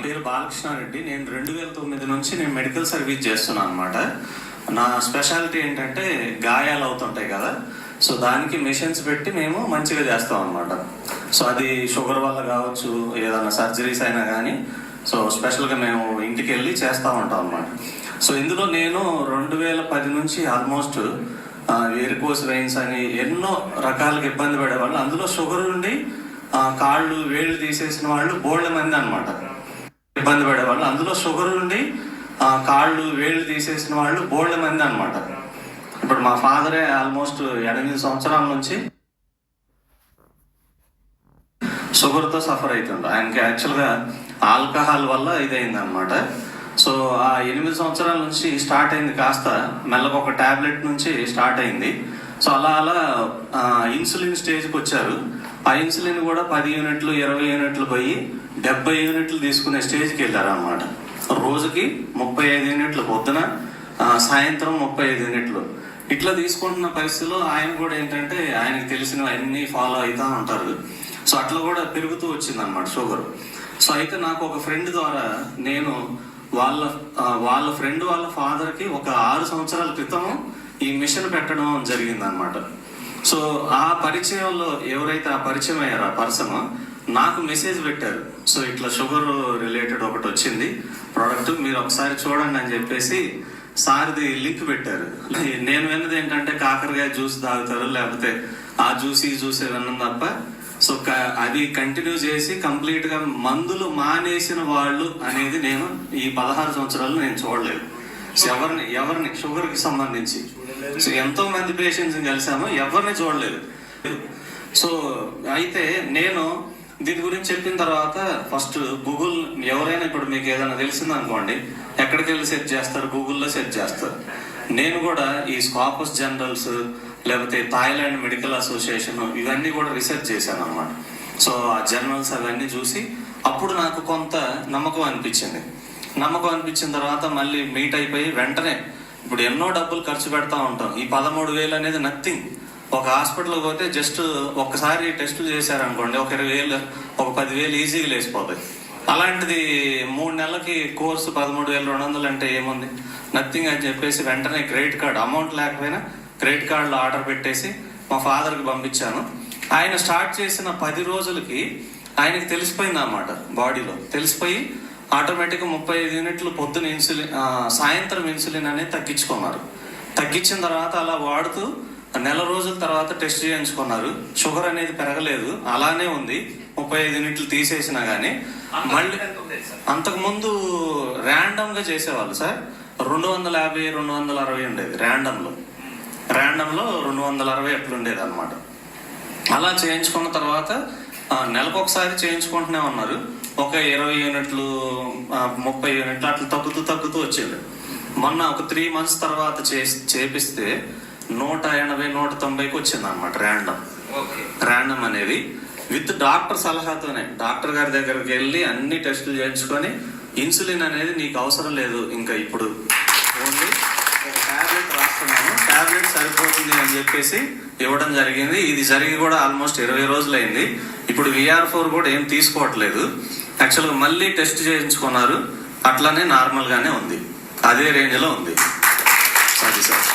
పేరు బాలకృష్ణారెడ్డి. నేను 2009 నుంచి నేను మెడికల్ సర్వీస్ చేస్తున్నాను అనమాట. నా స్పెషాలిటీ ఏంటంటే గాయాలు అవుతుంటాయి కదా, సో దానికి మెషిన్స్ పెట్టి మేము మంచిగా చేస్తాం అనమాట. సో అది షుగర్ వల్ల కావచ్చు, ఏదైనా సర్జరీస్ అయినా కానీ సో స్పెషల్గా మేము ఇంటికి వెళ్ళి చేస్తూ ఉంటాం అనమాట. సో ఇందులో నేను 2010 నుంచి ఆల్మోస్ట్ వెరికోస్ వెయిన్స్ అని ఎన్నో రకాలుగా ఇబ్బంది పడేవాళ్ళు. అందులో షుగర్ ఉండి కాళ్ళు వేళ్ళు తీసేసిన వాళ్ళు బోళ్ళ మంది అనమాట. ఇబ్బంది పడేవాళ్ళు. అందులో షుగర్ ఉండి కాళ్ళు వేళ్ళు తీసేసిన వాళ్ళు బోళ్ళ మంది అనమాట. ఇప్పుడు మా ఫాదరే ఆల్మోస్ట్ 8 సంవత్సరాల నుంచి షుగర్తో సఫర్ అవుతుంది. ఆయనకి యాక్చువల్గా ఆల్కహాల్ వల్ల ఇదైంది అనమాట. సో ఆ 8 సంవత్సరాల నుంచి స్టార్ట్ అయింది, కాస్త మెల్లగా ఒక టాబ్లెట్ నుంచి స్టార్ట్ అయింది. సో అలా ఇన్సులిన్ స్టేజ్కి వచ్చారు. ఆ ఇన్సులిన్ కూడా 10 యూనిట్లు 20 యూనిట్లు పోయి 70 యూనిట్లు తీసుకునే స్టేజ్కి వెళ్ళారు అనమాట. రోజుకి 35 యూనిట్లు పొద్దున, సాయంత్రం 35 యూనిట్లు ఇట్లా తీసుకుంటున్న పరిస్థితిలో ఆయన కూడా ఏంటంటే ఆయనకి తెలిసినవి అన్నీ ఫాలో అవుతూ ఉంటారు. సో అట్లా కూడా పెరుగుతూ వచ్చింది అనమాట షుగర్. సో అయితే నాకు ఒక ఫ్రెండ్ ద్వారా నేను వాళ్ళ ఫ్రెండ్ వాళ్ళ ఫాదర్కి ఒక 6 సంవత్సరాల క్రితం ఈ మిషన్ పెట్టడం జరిగింది అనమాట. సో ఆ పరిచయంలో ఎవరైతే ఆ పరిచయం అయ్యారో ఆ పర్సన్ నాకు మెసేజ్ పెట్టారు. సో ఇట్లా షుగర్ రిలేటెడ్ ఒకటి వచ్చింది ప్రోడక్ట్, మీరు ఒకసారి చూడండి అని చెప్పేసి సార్ది లింక్ పెట్టారు. నేను విన్నది ఏంటంటే కాకరకాయ జ్యూస్ తాగుతారు, లేకపోతే ఆ జ్యూస్ ఈ జ్యూస్ విన్నాం తప్ప సో అది కంటిన్యూ చేసి కంప్లీట్ గా మందులు మానేసిన వాళ్ళు అనేది నేను ఈ 16 సంవత్సరాలు నేను చూడలేదు. సో ఎవరిని షుగర్ కి సంబంధించి సో ఎంతో మంది పేషెంట్స్ కలిసాము, ఎవరిని చూడలేదు. సో అయితే నేను దీని గురించి చెప్పిన తర్వాత ఫస్ట్ గూగుల్, ఎవరైనా ఇప్పుడు మీకు ఏదైనా తెలిసింది అనుకోండి, ఎక్కడికి వెళ్ళి సెర్చ్ చేస్తారు? గూగుల్లో సెర్చ్ చేస్తారు. నేను కూడా ఈ స్కాపస్ జనరల్స్ లేకపోతే థాయిలాండ్ మెడికల్ అసోసియేషన్ ఇవన్నీ కూడా రీసెర్చ్ చేశాను అనమాట. సో ఆ జర్నల్స్ అవన్నీ చూసి అప్పుడు నాకు కొంత నమ్మకం అనిపించిన తర్వాత మళ్ళీ మీట్ అయిపోయి వెంటనే ఇప్పుడు ఎన్నో డబ్బులు ఖర్చు పెడతా ఉంటాం. ఈ 13,000 అనేది నథింగ్. ఒక హాస్పిటల్కి పోతే జస్ట్ ఒక్కసారి టెస్టులు చేశారనుకోండి, ఒక 20,000 ఒక 10,000 ఈజీగా లేసిపోతాయి. అలాంటిది 3 నెలలకి కోర్సు 13,200 అంటే ఏముంది, నథింగ్ అని చెప్పేసి వెంటనే క్రెడిట్ కార్డ్, అమౌంట్ లేకపోయినా క్రెడిట్ కార్డులో ఆర్డర్ పెట్టేసి మా ఫాదర్కి పంపించాను. ఆయన స్టార్ట్ చేసిన 10 రోజులకి ఆయనకి తెలిసిపోయింది అన్నమాట, బాడీలో తెలిసిపోయి ఆటోమేటిక్గా 35 యూనిట్లు పొద్దున ఇన్సులిన్, సాయంత్రం ఇన్సులిన్ అనేది తగ్గించిన తర్వాత అలా వాడుతూ నెల రోజుల తర్వాత టెస్ట్ చేయించుకున్నారు. షుగర్ అనేది పెరగలేదు, అలానే ఉంది. 35 యూనిట్లు తీసేసినా కానీ మళ్ళీ అంతకుముందు ర్యాండమ్ గా చేసేవాళ్ళు సార్. 250 260 ఉండేది ర్యాండమ్లో 260 ఎట్లుండేది అనమాట. అలా చేయించుకున్న తర్వాత నెలకొకసారి చేయించుకుంటూనే ఉన్నారు. ఒక 20 యూనిట్లు 30 యూనిట్లు అట్లా తగ్గుతూ వచ్చేది. మొన్న ఒక 3 months తర్వాత చేపిస్తే 180 190కి వచ్చింది అనమాట ర్యాండమ్ అనేది. విత్ డాక్టర్ సలహాతోనే డాక్టర్ గారి దగ్గరికి వెళ్ళి అన్ని టెస్టులు చేయించుకొని ఇన్సులిన్ అనేది నీకు అవసరం లేదు, ఇంకా ఇప్పుడు ఓన్లీ ఒక టాబ్లెట్ రాస్తున్నాను, టాబ్లెట్ సరిపోతుంది అని చెప్పేసి ఇవ్వడం జరిగింది. ఇది జరిగి కూడా ఆల్మోస్ట్ 20 రోజులైంది. ఇప్పుడు VR4 కూడా ఏం తీసుకోవట్లేదు. యాక్చువల్గా మళ్ళీ టెస్ట్ చేయించుకున్నారు, అట్లానే నార్మల్ గానే ఉంది, అదే రేంజ్ లో ఉంది. అది సార్.